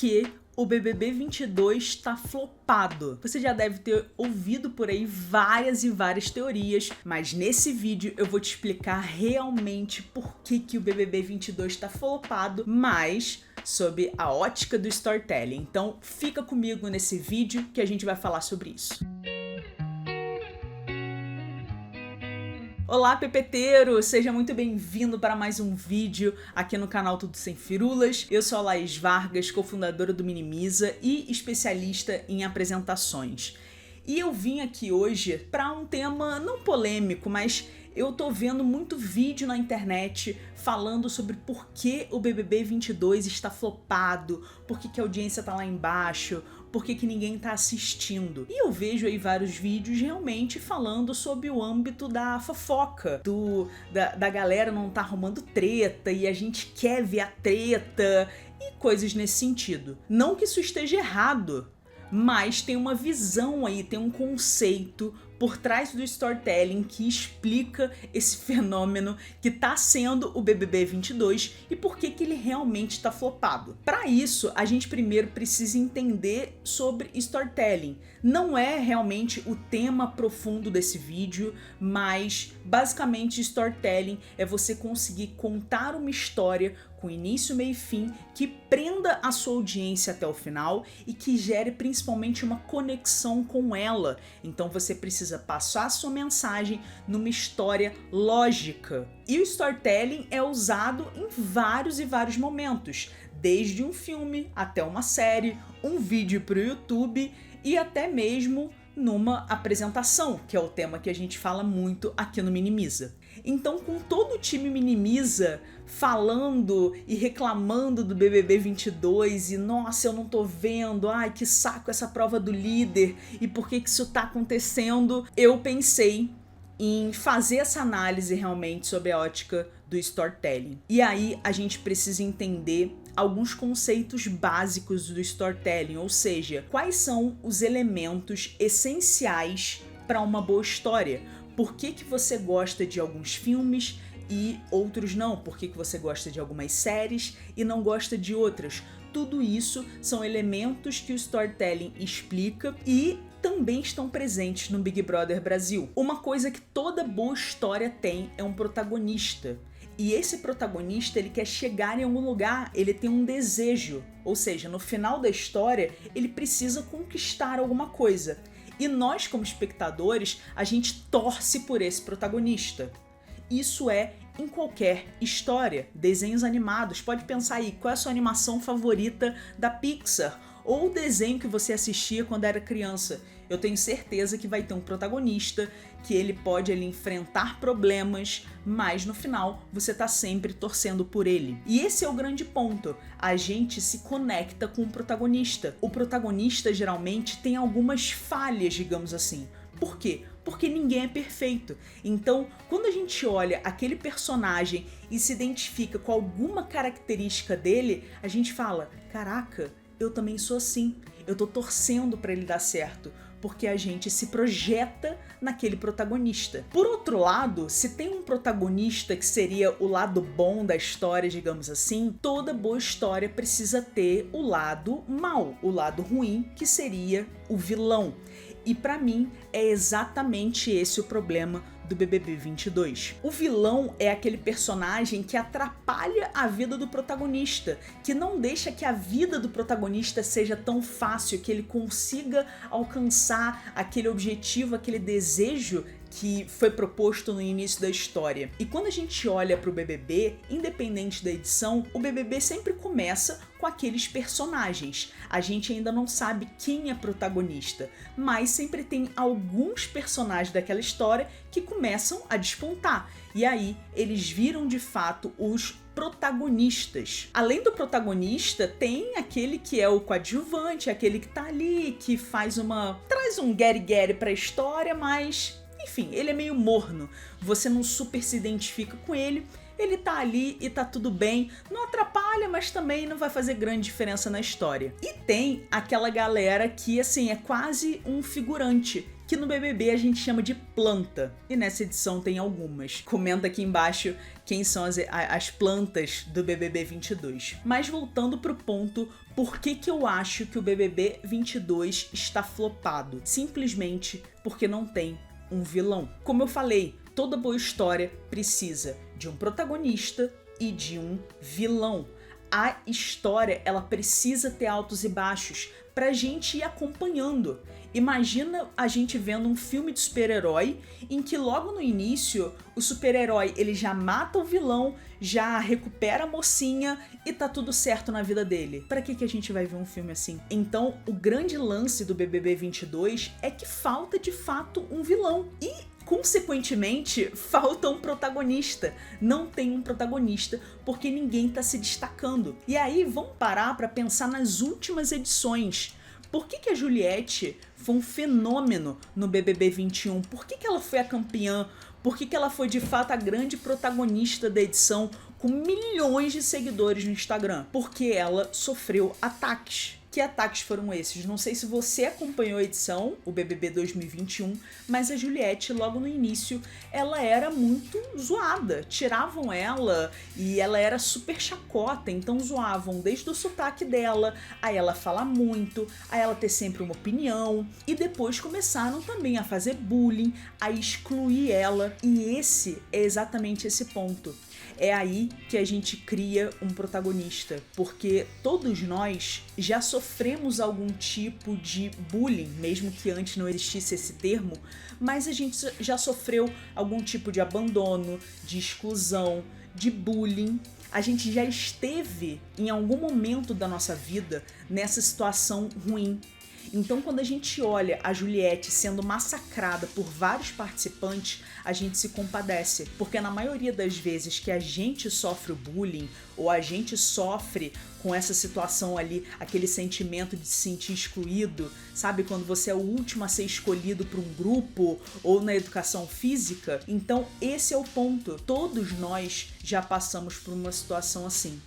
que o BBB 22 tá flopado. Você já deve ter ouvido por aí várias e várias teorias, mas nesse vídeo eu vou te explicar realmente por que o BBB 22 tá flopado, mas sob a ótica do storytelling. Então fica comigo nesse vídeo que a gente vai falar sobre isso. Olá, pepeteiro! Seja muito bem-vindo para mais um vídeo aqui no canal Tudo Sem Firulas. Eu sou a Laís Vargas, cofundadora do Minimiza e especialista em apresentações. E eu vim aqui hoje para um tema não polêmico, mas eu tô vendo muito vídeo na internet falando sobre por que o BBB 22 está flopado, por que a audiência tá lá embaixo, por que ninguém tá assistindo. E eu vejo aí vários vídeos realmente falando sobre o âmbito da fofoca, da galera não tá arrumando treta e a gente quer ver a treta e coisas nesse sentido. Não que isso esteja errado, mas tem uma visão aí, tem um conceito por trás do storytelling que explica esse fenômeno que tá sendo o BBB 22 e por que ele realmente tá flopado. Para isso, a gente primeiro precisa entender sobre storytelling. Não é realmente o tema profundo desse vídeo, mas basicamente storytelling é você conseguir contar uma história com início, meio e fim, que prenda a sua audiência até o final e que gere principalmente uma conexão com ela. Então você precisa passar a sua mensagem numa história lógica. E o storytelling é usado em vários e vários momentos, desde um filme até uma série, um vídeo para o YouTube e até mesmo numa apresentação, que é o tema que a gente fala muito aqui no Minimiza. Então, com todo o time Minimiza falando e reclamando do BBB 22 e nossa, eu não tô vendo, ai que saco essa prova do líder e por que isso tá acontecendo, eu pensei em fazer essa análise realmente sobre a ótica do storytelling. E aí a gente precisa entender alguns conceitos básicos do storytelling, ou seja, quais são os elementos essenciais para uma boa história. Por que você gosta de alguns filmes e outros não? Por que você gosta de algumas séries e não gosta de outras? Tudo isso são elementos que o storytelling explica e também estão presentes no Big Brother Brasil. Uma coisa que toda boa história tem é um protagonista. E esse protagonista, ele quer chegar em algum lugar, ele tem um desejo. Ou seja, no final da história, ele precisa conquistar alguma coisa. E nós, como espectadores, a gente torce por esse protagonista. Isso é em qualquer história. Desenhos animados, pode pensar aí, qual é a sua animação favorita da Pixar? Ou o desenho que você assistia quando era criança. Eu tenho certeza que vai ter um protagonista, que ele pode enfrentar problemas, mas no final você tá sempre torcendo por ele. E esse é o grande ponto, a gente se conecta com o protagonista. O protagonista geralmente tem algumas falhas, digamos assim. Por quê? Porque ninguém é perfeito. Então, quando a gente olha aquele personagem e se identifica com alguma característica dele, a gente fala, caraca, eu também sou assim, eu tô torcendo pra ele dar certo, porque a gente se projeta naquele protagonista. Por outro lado, se tem um protagonista que seria o lado bom da história, digamos assim, toda boa história precisa ter o lado mau, o lado ruim, que seria o vilão. E pra mim, é exatamente esse o problema do BBB 22. O vilão é aquele personagem que atrapalha a vida do protagonista, que não deixa que a vida do protagonista seja tão fácil, que ele consiga alcançar aquele objetivo, aquele desejo que foi proposto no início da história. E quando a gente olha para o BBB, independente da edição, o BBB sempre começa com aqueles personagens. A gente ainda não sabe quem é protagonista, mas sempre tem alguns personagens daquela história que começam a despontar. E aí eles viram de fato os protagonistas. Além do protagonista, tem aquele que é o coadjuvante, aquele que tá ali, que traz um guere-guere pra história, mas enfim, ele é meio morno, você não super se identifica com ele, ele tá ali e tá tudo bem, não atrapalha, mas também não vai fazer grande diferença na história. E tem aquela galera que, assim, é quase um figurante, que no BBB a gente chama de planta. E nessa edição tem algumas. Comenta aqui embaixo quem são as plantas do BBB 22. Mas voltando pro ponto, por que eu acho que o BBB 22 está flopado? Simplesmente porque não tem um vilão. Como eu falei, toda boa história precisa de um protagonista e de um vilão. A história, ela precisa ter altos e baixos pra gente ir acompanhando. Imagina a gente vendo um filme de super-herói em que logo no início o super-herói ele já mata o vilão, já recupera a mocinha e tá tudo certo na vida dele. Pra que a gente vai ver um filme assim? Então, o grande lance do BBB 22 é que falta de fato um vilão. E consequentemente, falta um protagonista. Não tem um protagonista porque ninguém tá se destacando. E aí, vamos parar pra pensar nas últimas edições. Por que a Juliette foi um fenômeno no BBB 21? Por que ela foi a campeã? Por que ela foi de fato a grande protagonista da edição com milhões de seguidores no Instagram? Porque ela sofreu ataques. Que ataques foram esses? Não sei se você acompanhou a edição, o BBB 2021, mas a Juliette, logo no início, ela era muito zoada. Tiravam ela e ela era super chacota, então zoavam desde o sotaque dela, a ela falar muito, a ela ter sempre uma opinião, e depois começaram também a fazer bullying, a excluir ela, e esse é exatamente esse ponto. É aí que a gente cria um protagonista, porque todos nós já sofremos algum tipo de bullying, mesmo que antes não existisse esse termo, mas a gente já sofreu algum tipo de abandono, de exclusão, de bullying. A gente já esteve em algum momento da nossa vida nessa situação ruim. Então, quando a gente olha a Juliette sendo massacrada por vários participantes, a gente se compadece, porque na maioria das vezes que a gente sofre o bullying ou a gente sofre com essa situação ali, aquele sentimento de se sentir excluído, sabe? Quando você é o último a ser escolhido por um grupo ou na educação física. Então, esse é o ponto. Todos nós já passamos por uma situação assim.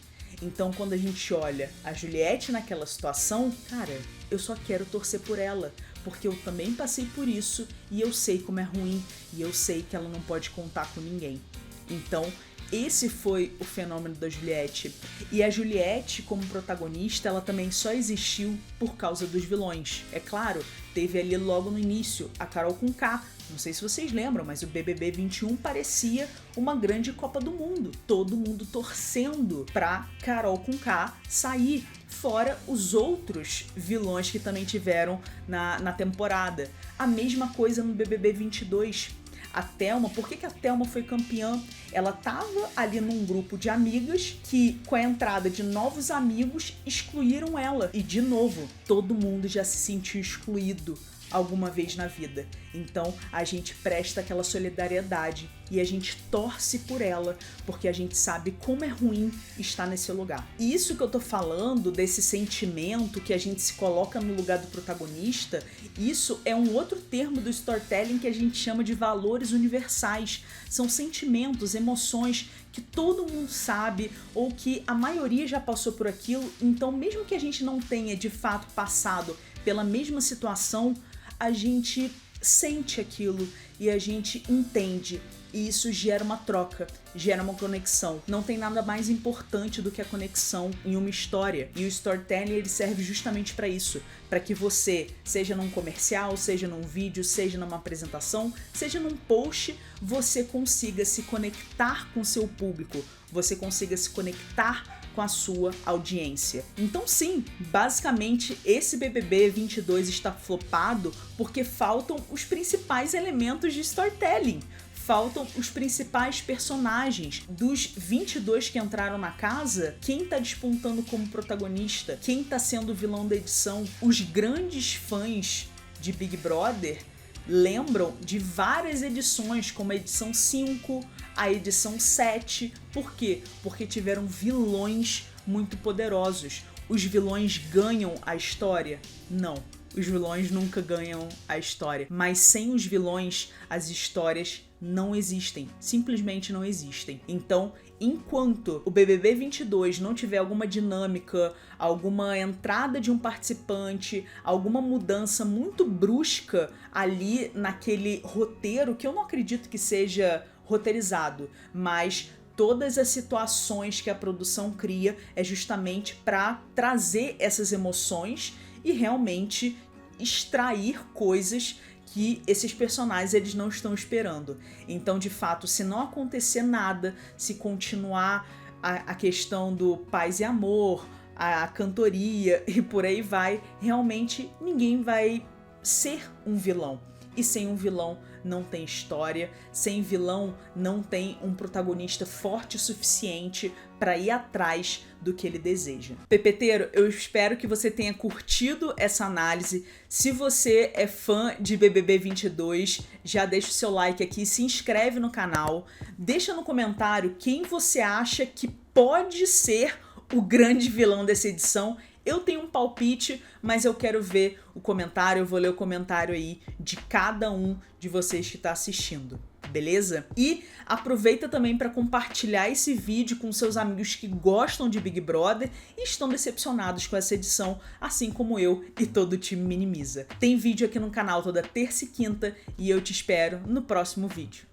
Então, quando a gente olha a Juliette naquela situação, cara, eu só quero torcer por ela, porque eu também passei por isso e eu sei como é ruim e eu sei que ela não pode contar com ninguém. Então, esse foi o fenômeno da Juliette. E a Juliette, como protagonista, ela também só existiu por causa dos vilões. É claro, teve ali logo no início a Carol Conká. Não sei se vocês lembram, mas o BBB 21 parecia uma grande Copa do Mundo. Todo mundo torcendo pra Carol Conká sair. Fora os outros vilões que também tiveram na temporada. A mesma coisa no BBB 22. A Thelma, por que a Thelma foi campeã? Ela tava ali num grupo de amigas que, com a entrada de novos amigos, excluíram ela. E, de novo, todo mundo já se sentiu excluído alguma vez na vida. Então, a gente presta aquela solidariedade e a gente torce por ela, porque a gente sabe como é ruim estar nesse lugar. E isso que eu tô falando, desse sentimento que a gente se coloca no lugar do protagonista, isso é um outro termo do storytelling que a gente chama de valores universais. São sentimentos, emoções que todo mundo sabe ou que a maioria já passou por aquilo, então mesmo que a gente não tenha de fato passado pela mesma situação, a gente sente aquilo e a gente entende. E isso gera uma troca, gera uma conexão. Não tem nada mais importante do que a conexão em uma história. E o storytelling ele serve justamente para isso. Para que você, seja num comercial, seja num vídeo, seja numa apresentação, seja num post, você consiga se conectar com seu público. Você consiga se conectar com a sua audiência. Então sim, basicamente esse BBB 22 está flopado porque faltam os principais elementos de storytelling. Faltam os principais personagens. Dos 22 que entraram na casa, quem tá despontando como protagonista? Quem tá sendo o vilão da edição? Os grandes fãs de Big Brother lembram de várias edições, como a edição 5, a edição 7. Por quê? Porque tiveram vilões muito poderosos. Os vilões ganham a história? Não. Os vilões nunca ganham a história. Mas sem os vilões, as histórias não existem, simplesmente não existem. Então, enquanto o BBB 22 não tiver alguma dinâmica, alguma entrada de um participante, alguma mudança muito brusca ali naquele roteiro, que eu não acredito que seja roteirizado, mas todas as situações que a produção cria é justamente para trazer essas emoções e realmente extrair coisas que esses personagens eles não estão esperando. Então, de fato, se não acontecer nada, se continuar a questão do paz e amor, a cantoria e por aí vai, realmente ninguém vai ser um vilão. E sem um vilão não tem história, sem vilão não tem um protagonista forte o suficiente para ir atrás do que ele deseja. Pepeteiro, eu espero que você tenha curtido essa análise. Se você é fã de BBB 22, já deixa o seu like aqui, se inscreve no canal, deixa no comentário quem você acha que pode ser o grande vilão dessa edição. Eu tenho um palpite, mas eu quero ver o comentário, eu vou ler o comentário aí de cada um de vocês que está assistindo, beleza? E aproveita também para compartilhar esse vídeo com seus amigos que gostam de Big Brother e estão decepcionados com essa edição, assim como eu e todo o time Minimiza. Tem vídeo aqui no canal toda terça e quinta e eu te espero no próximo vídeo.